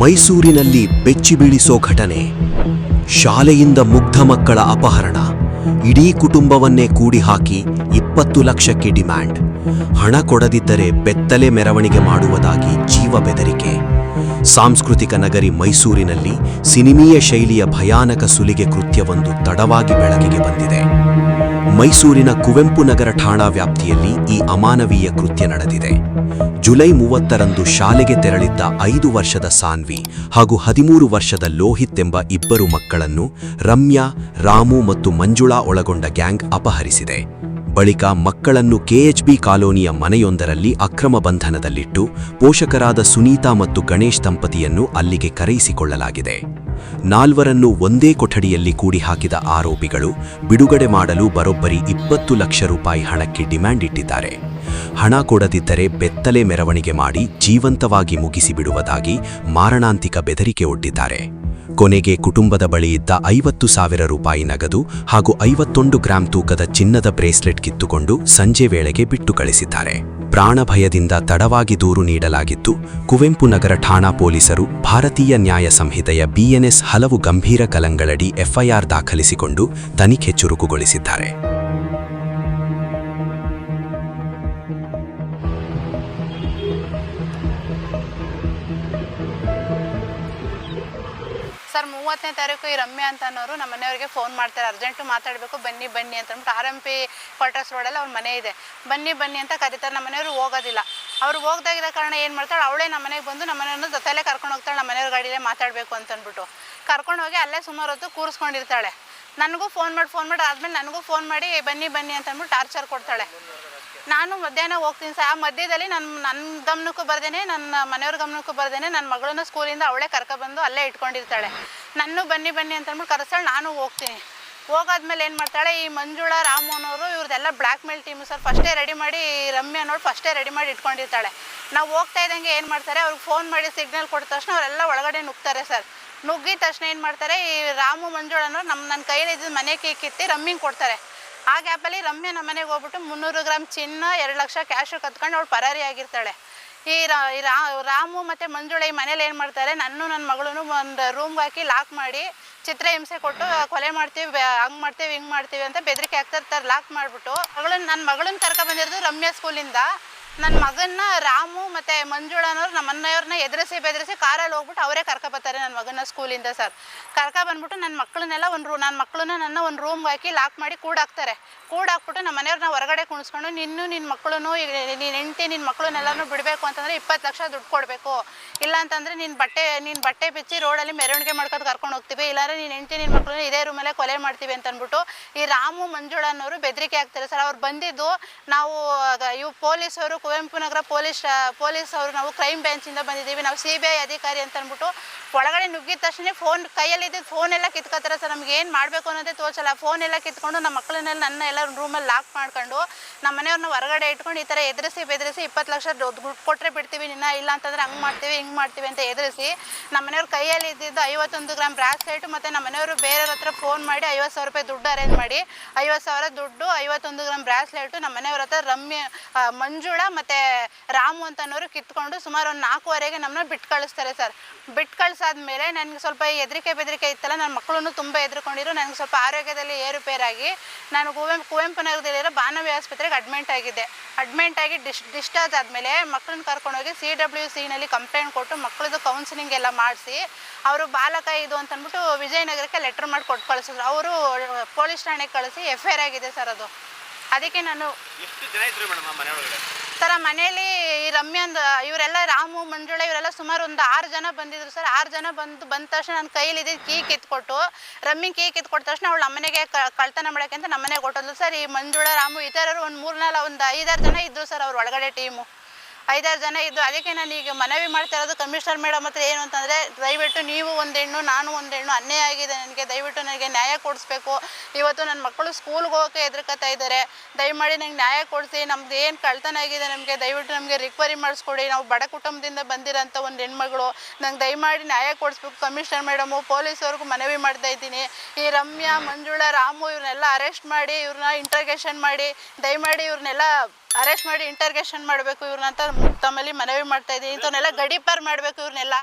ಮೈಸೂರಿನಲ್ಲಿ ಬೆಚ್ಚಿಬೀಳಿಸೋ ಘಟನೆ. ಶಾಲೆಯಿಂದ ಮುಗ್ಧ ಮಕ್ಕಳ ಅಪಹರಣ. ಇಡೀ ಕುಟುಂಬವನ್ನೇ ಕೂಡಿ ಹಾಕಿ 20 ಲಕ್ಷಕ್ಕೆ ಡಿಮ್ಯಾಂಡ್. ಹಣ ಕೊಡದಿದ್ದರೆ ಬೆತ್ತಲೆ ಮೆರವಣಿಗೆ ಮಾಡುವುದಾಗಿ ಜೀವ ಬೆದರಿಕೆ. ಸಾಂಸ್ಕೃತಿಕ ನಗರಿ ಮೈಸೂರಿನಲ್ಲಿ ಸಿನಿಮೀಯ ಶೈಲಿಯ ಭಯಾನಕ ಸುಲಿಗೆ ಕೃತ್ಯವೊಂದು ತಡವಾಗಿ ಬೆಳಕಿಗೆ ಬಂದಿದೆ. ಮೈಸೂರಿನ ಕುವೆಂಪು ನಗರ ಠಾಣಾ ವ್ಯಾಪ್ತಿಯಲ್ಲಿ ಈ ಅಮಾನವೀಯ ಕೃತ್ಯ ನಡೆದಿದೆ. ಜುಲೈ 30ರಂದು ಶಾಲೆಗೆ ತೆರಳಿದ್ದ 5 ವರ್ಷದ ಸಾನ್ವಿ ಹಾಗೂ 13 ವರ್ಷದ ಲೋಹಿತ್ ಎಂಬ ಇಬ್ಬರು ಮಕ್ಕಳನ್ನು ರಮ್ಯಾ, ರಾಮು ಮತ್ತು ಮಂಜುಳಾ ಒಳಗೊಂಡ ಗ್ಯಾಂಗ್ ಅಪಹರಿಸಿದೆ. ಬಳಿಕ ಮಕ್ಕಳನ್ನು ಕೆಎಚ್ಬಿ ಕಾಲೋನಿಯ ಮನೆಯೊಂದರಲ್ಲಿ ಅಕ್ರಮ ಬಂಧನದಲ್ಲಿಟ್ಟು ಪೋಷಕರಾದ ಸುನೀತಾ ಮತ್ತು ಗಣೇಶ್ ದಂಪತಿಯನ್ನು ಅಲ್ಲಿಗೆ ಕರೆಯಿಸಿಕೊಳ್ಳಲಾಗಿದೆ. 4ರನ್ನು ಒಂದೇ ಕೊಠಡಿಯಲ್ಲಿ ಕೂಡಿ ಹಾಕಿದ ಆರೋಪಿಗಳು ಬಿಡುಗಡೆ ಮಾಡಲು ಬರೋಬ್ಬರಿ 20 ಲಕ್ಷ ರೂಪಾಯಿ ಹಣಕ್ಕೆ ಡಿಮ್ಯಾಂಡ್ ಇಟ್ಟಿದ್ದಾರೆ. ಹಣ ಕೊಡದಿದ್ದರೆ ಬೆತ್ತಲೆ ಮೆರವಣಿಗೆ ಮಾಡಿ ಜೀವಂತವಾಗಿ ಮುಗಿಸಿಬಿಡುವುದಾಗಿ ಮಾರಣಾಂತಿಕ ಬೆದರಿಕೆ ಒಡ್ಡಿದ್ದಾರೆ. ಕೊನೆಗೆ ಕುಟುಂಬದ ಬಳಿಯಿದ್ದ 50,000 ರೂಪಾಯಿ ನಗದು ಹಾಗೂ 51 ಗ್ರಾಂ ತೂಕದ ಚಿನ್ನದ ಬ್ರೇಸ್ಲೆಟ್ ಕಿತ್ತುಕೊಂಡು ಸಂಜೆ ವೇಳೆಗೆ ಬಿಟ್ಟು ಕಳಿಸಿದ್ದಾರೆ. ಪ್ರಾಣ ಭಯದಿಂದ ತಡವಾಗಿ ದೂರು ನೀಡಲಾಗಿದ್ದು, ಕುವೆಂಪು ನಗರ ಠಾಣಾ ಪೊಲೀಸರು ಭಾರತೀಯ ನ್ಯಾಯ ಸಂಹಿತೆಯ BNS ಹಲವು ಗಂಭೀರ ಕಲಂಗಳಡಿ FIR ದಾಖಲಿಸಿಕೊಂಡು ತನಿಖೆ ಚುರುಕುಗೊಳಿಸಿದ್ದಾರೆ. ಸರ್ 30ನೇ ತಾರೀಕು ಈ ರಮ್ಯಾ ಅಂತ ಅನ್ನೋರು ನಮ್ಮ ಮನೆಯವರಿಗೆ ಫೋನ್ ಮಾಡ್ತಾರೆ, ಅರ್ಜೆಂಟು ಮಾತಾಡಬೇಕು ಬನ್ನಿ ಅಂತ ಅಂದ್ಬಿಟ್ಟು RMP ಕ್ವಾರ್ಟರ್ಸ್ ರೋಡಲ್ಲಿ ಅವ್ರ ಮನೆ ಇದೆ. ಬನ್ನಿ ಅಂತ ಕರೀತಾರೆ. ನಮ್ಮ ಮನೆಯವರು ಹೋಗೋದಿಲ್ಲ. ಅವ್ರು ಹೋಗದಾಗಿರೋ ಕಾರಣ ಏನು ಮಾಡ್ತಾಳೆ, ಅವಳೇ ನಮ್ಮ ಮನೆಗೆ ಬಂದು ನಮ್ಮ ಮನೆಯವ್ರನ್ನ ಜೊತೆಯಲ್ಲೇ ಕರ್ಕೊಂಡು ಹೋಗ್ತಾಳೆ. ನಮ್ಮ ಮನೆಯವ್ರ ಗಾಡಿಯಲ್ಲೇ ಮಾತಾಡಬೇಕು ಅಂತಂದ್ಬಿಟ್ಟು ಕರ್ಕೊಂಡು ಹೋಗಿ ಅಲ್ಲೇ ಸುಮಾರು ಹೊತ್ತು ಕೂರಿಸ್ಕೊಂಡಿರ್ತಾಳೆ. ನನಗೂ ಫೋನ್ ಮಾಡಿ ಆದಮೇಲೆ ನನಗೂ ಫೋನ್ ಮಾಡಿ ಬನ್ನಿ ಅಂತ ಅಂದ್ಬಿಟ್ಟು ಟಾರ್ಚರ್ ಕೊಡ್ತಾಳೆ. ನಾನು ಮಧ್ಯಾಹ್ನ ಹೋಗ್ತೀನಿ ಸರ್. ಆ ಮಧ್ಯದಲ್ಲಿ ನನ್ನ ಗಮನಕ್ಕೂ ಬರ್ದೇನೆ, ನನ್ನ ಮನೆಯವ್ರ ಗಮನಕ್ಕೂ ಬರ್ದೇನೆ ನನ್ನ ಮಗಳನ್ನ ಸ್ಕೂಲಿಂದ ಅವಳೇ ಕರ್ಕೊಬಂದು ಅಲ್ಲೇ ಇಟ್ಕೊಂಡಿರ್ತಾಳೆ. ನನ್ನ ಬನ್ನಿ ಅಂತ ಅಂದ್ಬಿಟ್ಟು ಕರೆಸ್ತಾಳೆ. ನಾನು ಹೋಗ್ತೀನಿ. ಹೋಗಾದ್ಮೇಲೆ ಏನು ಮಾಡ್ತಾಳೆ, ಈ ಮಂಜುಳಾ, ರಾಮು ಅನ್ನೋರು ಇವ್ರದ್ದೆಲ್ಲ ಬ್ಲ್ಯಾಕ್ ಮೇಲ್ ಟೀಮು ಸರ್. ಫಸ್ಟೇ ರೆಡಿ ಮಾಡಿ ರಮ್ಯಾ ಅನ್ನೋರು ಫಸ್ಟೇ ರೆಡಿ ಮಾಡಿ ಇಟ್ಕೊಂಡಿರ್ತಾಳೆ. ನಾವು ಹೋಗ್ತಾ ಇದ್ದಂಗೆ ಏನು ಮಾಡ್ತಾರೆ, ಅವ್ರಿಗೆ ಫೋನ್ ಮಾಡಿ ಸಿಗ್ನಲ್ ಕೊಟ್ಟ ತಕ್ಷಣ ಅವರೆಲ್ಲ ಒಳಗಡೆ ನುಗ್ತಾರೆ ಸರ್. ನುಗ್ಗಿದ ತಕ್ಷಣ ಏನು ಮಾಡ್ತಾರೆ, ಈ ರಾಮು ಮಂಜುಳಾ ಅನ್ನೋರು ನನ್ನ ಕೈಯಲ್ಲಿ ಇದ್ದ ಮನೆ ಕಿತ್ತಿ ರಮ್ಮಿಂಗ್ ಕೊಡ್ತಾರೆ. ಆ ಗ್ಯಾಪಲ್ಲಿ ರಮ್ಯಾ ನಮ್ಮ ಮನೆಗೆ ಹೋಗ್ಬಿಟ್ಟು 300 ಗ್ರಾಮ್ ಚಿನ್ನ, 2 ಲಕ್ಷ ಕ್ಯಾಶು ಕತ್ಕೊಂಡು ಅವಳು ಪರಾರಿ ಆಗಿರ್ತಾಳೆ. ಈ ರಾಮು ಮತ್ತು ಮಂಜುಳಾ ಈ ಮನೇಲಿ ಏನು ಮಾಡ್ತಾರೆ, ನನ್ನ ಮಗಳೂ ಒಂದು ರೂಮ್ಗೆ ಹಾಕಿ ಲಾಕ್ ಮಾಡಿ ಚಿತ್ರಹಿಂಸೆ ಕೊಟ್ಟು ಕೊಲೆ ಮಾಡ್ತೀವಿ, ಹಂಗೆ ಮಾಡ್ತೀವಿ ಹಿಂಗೆ ಮಾಡ್ತೀವಿ ಅಂತ ಬೆದರಿಕೆ ಆಗ್ತಿರ್ತಾರೆ. ಲಾಕ್ ಮಾಡಿಬಿಟ್ಟು ನನ್ನ ಮಗಳನ್ನ ಕರ್ಕೊಬಂದಿರೋದು ರಮ್ಯಾ ಸ್ಕೂಲಿಂದ. ನನ್ನ ಮಗನ್ನ ರಾಮು ಮತ್ತು ಮಂಜುಳಾ ಅನ್ನೋರು ನಮ್ಮ ಮನೆಯವ್ರನ್ನ ಬೆದರಿಸಿ ಕಾರಲ್ಲಿ ಹೋಗ್ಬಿಟ್ಟು ಅವರೇ ಕರ್ಕೊಬರ್ತಾರೆ ನನ್ನ ಮಗನ ಸ್ಕೂಲಿಂದ ಸರ್. ಕರ್ಕೊಬಂದ್ಬಿಟ್ಟು ನನ್ನ ಮಕ್ಕಳನ್ನ ನನ್ನ ಒಂದು ರೂಮ್ಗೆ ಹಾಕಿ ಲಾಕ್ ಮಾಡಿ ಕೂಡಾಕ್ತಾರೆ. ಕೂಡಾಕ್ಬಿಟ್ಟು ನಮ್ಮ ಮನೆಯವ್ರನ್ನ ಹೊರಗಡೆ ಕುಣಿಸ್ಕೊಂಡು ನಿನ್ನ ಮಕ್ಕಳು ನೀನು ಹೆಂಡತಿ ನಿನ್ನ ಮಕ್ಕಳನ್ನೆಲ್ಲನೂ ಬಿಡಬೇಕು ಅಂತಂದರೆ 20 ಲಕ್ಷ ದುಡ್ಡು ಕೊಡಬೇಕು, ಇಲ್ಲ ಅಂತಂದರೆ ನಿನ್ನ ಬಟ್ಟೆ ಬಿಚ್ಚಿ ರೋಡಲ್ಲಿ ಮೆರವಣಿಗೆ ಮಾಡ್ಕೊಂಡು ಕರ್ಕೊಂಡು ಹೋಗ್ತೀವಿ, ಇಲ್ಲಾಂದರೆ ನೀನು ಹೆಂಡತಿ ನಿನ್ನ ಮಕ್ಕಳನ್ನ ಇದೇ ರೂಮಲ್ಲೇ ಕೊಲೆ ಮಾಡ್ತೀವಿ ಅಂತ ಅಂದ್ಬಿಟ್ಟು ಈ ರಾಮು ಮಂಜುಳಾ ಅನ್ನೋರು ಬೆದರಿಕೆ ಆಗ್ತಾರೆ ಸರ್. ಅವ್ರು ಬಂದಿದ್ದು ನಾವು ಇವು ಪೊಲೀಸವರು, ಕುವೆಂಪು ನಗರ ಪೊಲೀಸ್ ಅವರು, ನಾವು ಕ್ರೈಮ್ ಬ್ರಾಂಚಿಂದ ಬಂದಿದ್ದೀವಿ, ನಾವು CBI ಅಧಿಕಾರಿ ಅಂತ ಅಂದ್ಬಿಟ್ಟು ಒಳಗಡೆ ನುಗ್ಗಿದ ತಕ್ಷಣ ಕೈಯಲ್ಲಿದ್ದಿದ್ದು ಫೋನೆಲ್ಲ ಕಿತ್ಕೋತಾರೆ ಸರ್. ನಮ್ಗೆ ಏನು ಮಾಡಬೇಕು ಅನ್ನೋದೇ ತೋಚಲ್ಲ. ಫೋನ್ ಎಲ್ಲ ಕಿತ್ಕೊಂಡು ನಮ್ಮ ಮಕ್ಕಳನ್ನೆಲ್ಲ ನನ್ನ ಎಲ್ಲ ರೂಮಲ್ಲಿ ಲಾಕ್ ಮಾಡ್ಕೊಂಡು ನಮ್ಮ ಮನೆಯವ್ರನ್ನ ಹೊರಗಡೆ ಇಟ್ಕೊಂಡು ಈ ಥರ ಬೆದರಿಸಿ 20 ಲಕ್ಷ ದುಡ್ಡು ಕೊಟ್ಟರೆ ಬಿಡ್ತೀವಿ ನಿನ್ನ, ಇಲ್ಲ ಅಂತಂದರೆ ಹಂಗೆ ಮಾಡ್ತೀವಿ ಹಿಂಗೆ ಮಾಡ್ತೀವಿ ಅಂತ ಎದುರಿಸಿ ನಮ್ಮ ಮನೆಯವ್ರ ಕೈಯಲ್ಲಿ ಇದ್ದಿದ್ದು 51 ಗ್ರಾಮ್ ಬ್ರಾಸ್ಲೆಟ್ ಮತ್ತು ನಮ್ಮ ಮನೆಯವರು ಬೇರೆಯವ್ರ ಹತ್ರ ಫೋನ್ ಮಾಡಿ 50,000 ರೂಪಾಯಿ ದುಡ್ಡು ಅರೇಂಜ್ ಮಾಡಿ 50,000 ದುಡ್ಡು, 51 ಗ್ರಾಮ್ ಬ್ರಾಸ್ಲೆಟು ನಮ್ಮ ಮನೆಯವ್ರ ಹತ್ರ ಮಂಜುಳಾ ಮತ್ತು ರಾಮು ಅಂತ ಅನ್ನೋರು ಕಿತ್ಕೊಂಡು ಸುಮಾರು ಒಂದು 4:15ಗೆ ನಮ್ಮನ್ನ ಬಿಟ್ಟು ಕಳಿಸ್ತಾರೆ ಸರ್. ಬಿಟ್ಟು ಕಳಿಸಾದ್ಮೇಲೆ ನನಗೆ ಸ್ವಲ್ಪ ಬೆದರಿಕೆ ಇತ್ತಲ್ಲ, ನನ್ನ ಮಕ್ಕಳನ್ನು ತುಂಬ ಹೆದರ್ಕೊಂಡಿರು. ನನಗೆ ಸ್ವಲ್ಪ ಆರೋಗ್ಯದಲ್ಲಿ ಏರುಪೇರಾಗಿ ನಾನು ಕುವೆಂಪು ನಗರದಲ್ಲಿರೋ ಬಾನವಿ ಆಸ್ಪತ್ರೆಗೆ ಅಡ್ಮಿಂಟ್ ಆಗಿ ಡಿಸ್ಚಾರ್ಜ್ ಆದಮೇಲೆ ಮಕ್ಕಳನ್ನ ಕರ್ಕೊಂಡೋಗಿ CWCನಲ್ಲಿ ಕಂಪ್ಲೇಂಟ್ ಕೊಟ್ಟು ಮಕ್ಕಳದ್ದು ಕೌನ್ಸಿಲಿಂಗ್ ಎಲ್ಲ ಮಾಡಿಸಿ ಅವರು ಬಾಲಕ ಇದು ಅಂತ ಅಂದ್ಬಿಟ್ಟು ವಿಜಯನಗರಕ್ಕೆ ಲೆಟರ್ ಮಾಡಿ ಕೊಟ್ಟು ಕಳಿಸಿದ್ರು. ಅವರು ಪೊಲೀಸ್ ಠಾಣೆಗೆ ಕಳಿಸಿ FIR ಆಗಿದೆ ಸರ್. ಅದಕ್ಕೆ ನಾನು ಸರ್ ಆ ಮನೆಯಲ್ಲಿ ಈ ರಮ್ಯಾ ಇವರೆಲ್ಲ ರಾಮು ಮಂಜುಳಾ ಇವರೆಲ್ಲ ಸುಮಾರು ಒಂದು 6 ಜನ ಬಂದಿದ್ರು ಸರ್. 6 ಜನ ಬಂದ ತಕ್ಷಣ ನನ್ನ ಕೈಯಲ್ಲಿ ಇದ್ದಿದ್ದು ಕೀ ಕಿತ್ಕೊಟ್ಟು ರಮ್ಮಿಂಗ್ ಕೀ ಕಿತ್ಕೊಟ್ಟ ತಕ್ಷಣ ಅವಳು ನಮ್ಮನೆಗೆ ಕಳ್ತನ ಮಾಡೋಕ್ಕೆ ಅಂತ ನಮ್ಮನೆಗೆ ಕೊಟ್ಟೋದ್ಲು ಸರ್. ಈ ಮಂಜುಳಾ, ರಾಮು ಈ ಥರರು ಒಂದು 5-6 ಜನ ಇದ್ದರು ಸರ್ ಅವ್ರ ಒಳಗಡೆ ಟೀಮು. 5-6 ಜನ ಇದ್ದು. ಅದಕ್ಕೆ ನಾನು ಈಗ ಮನವಿ ಮಾಡ್ತಾ ಇರೋದು ಕಮಿಷನರ್ ಮೇಡಮ್ ಹತ್ರ ಏನು ಅಂತಂದರೆ, ದಯವಿಟ್ಟು ನೀವು ಒಂದು ಹೆಣ್ಣು ನಾನು ಒಂದು ಹೆಣ್ಣು, ಅನ್ಯಾಯ ಆಗಿದೆ ನನಗೆ, ದಯವಿಟ್ಟು ನನಗೆ ನ್ಯಾಯ ಕೊಡಿಸ್ಬೇಕು. ಇವತ್ತು ನನ್ನ ಮಕ್ಕಳು ಸ್ಕೂಲ್ಗೆ ಹೋಗೋಕ್ಕೆ ಹೆದರ್ಕೊತಾ ಇದ್ದಾರೆ, ದಯಮಾಡಿ ನಂಗೆ ನ್ಯಾಯ ಕೊಡಿಸಿ. ನಮ್ದು ಏನು ಕಳ್ತನ ಆಗಿದೆ ನಮಗೆ ದಯವಿಟ್ಟು ನಮಗೆ ರಿಕವರಿ ಮಾಡಿಸ್ಕೊಡಿ. ನಾವು ಬಡ ಕುಟುಂಬದಿಂದ ಬಂದಿರೋಂಥ ಒಂದು ಹೆಣ್ಮಗಳು, ನಂಗೆ ದಯಮಾಡಿ ನ್ಯಾಯ ಕೊಡಿಸ್ಬೇಕು ಕಮಿಷನರ್ ಮೇಡಮು. ಪೊಲೀಸವ್ರಿಗೂ ಮನವಿ ಮಾಡ್ತಾ ಇದ್ದೀನಿ. ಈ ರಮ್ಯಾ, ಮಂಜುಳಾ, ರಾಮು ಇವ್ರನ್ನೆಲ್ಲ ಅರೆಸ್ಟ್ ಮಾಡಿ ಇವ್ರನ್ನ ಇಂಟ್ರೋಗೇಷನ್ ಮಾಡಿ ದಯಮಾಡಿ ಇವ್ರನ್ನೆಲ್ಲ ಅರೆಸ್ಟ್ ಮಾಡಿ ಇಂಟರ್ಗೇಷನ್ ಮಾಡಬೇಕು ಇವ್ರನ್ನ ಅಂತ ತಮ್ಮಲ್ಲಿ ಮನವಿ ಮಾಡ್ತಾ ಇದ್ದೀನಿ. ಇಂಥವನ್ನೆಲ್ಲ ಗಡೀಪಾರು ಮಾಡಬೇಕು ಇವ್ರನ್ನೆಲ್ಲ.